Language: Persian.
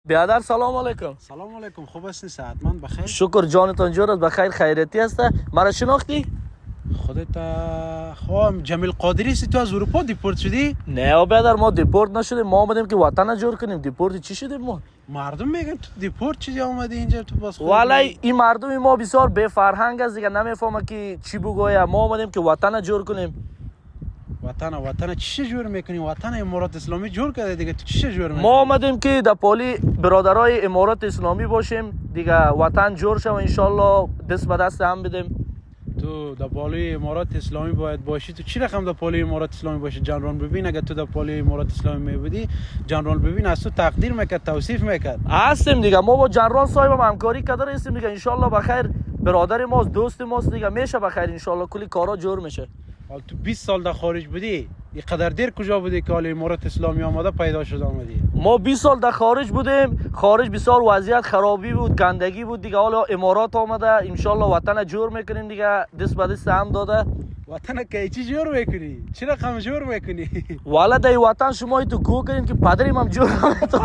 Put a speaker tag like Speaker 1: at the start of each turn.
Speaker 1: برادر سلام علیکم.
Speaker 2: سلام علیکم، خوب هستی؟ صحتمند بخیر؟
Speaker 1: شکر جانتان جور است، بخیر خیریتی است. مرا شناختی؟
Speaker 2: خودت خواهم جمیل قادری هستی؟ تو از اروپا دیپورت شدی؟
Speaker 1: نه برادر، ما دیپورت نشدیم، ما آمدیم که وطن جور کنیم. دیپورت چی شدیم ما؟
Speaker 2: مردم میگن تو دیپورت چیزی آمدی اینجا تو باز خود.
Speaker 1: والله این مردم ما بسیار بے فرهنگ است دیگه، نمیفهمه که چی بگویم. ما آمدیم که وطن جور کنیم.
Speaker 2: وطن چی جور میکنی؟ وطن امارات اسلامی جور کرده دیگه، تو چی جور میکنی؟
Speaker 1: ما آمدیم که در پالی برادرای امارات اسلامی باشیم دیگه، وطن جور شه و انشالله دست به دست هم بدیم.
Speaker 2: تو در پالی امارات اسلامی باید باشی. تو چی رقم در پالی امارات اسلامی باشی؟ جنرال ببین اگه تو در پالی امارات اسلامی میبودی، جنرال ببین از تو تقدیر میکرد، توصیف میکرد.
Speaker 1: هستیم دیگه، ما با جنرال صاحب همکاری کرده هستیم دیگه. انشالله بخیر، برادر ماست، دوست ماست دیگه، میشه بخیر انشالله، کلی کارا جور میشه.
Speaker 2: حال تو 20 سال در خارج بودی، اینقدر دیر کجا بودی که حال امارات اسلامی آمده پیدا شد آمدی؟
Speaker 1: ما 20 سال در خارج بودیم، خارج بسیار وضعیت خرابی بود، گندگی بود دیگه. حالا امارات آمده، انشالله وطن جور میکنیم دیگه، دست به دست هم داده.
Speaker 2: وطن که چی جور میکنی؟ چی رقم جور میکنی؟
Speaker 1: والا در وطن شما تو گو کنین که پدریم هم جور کنید.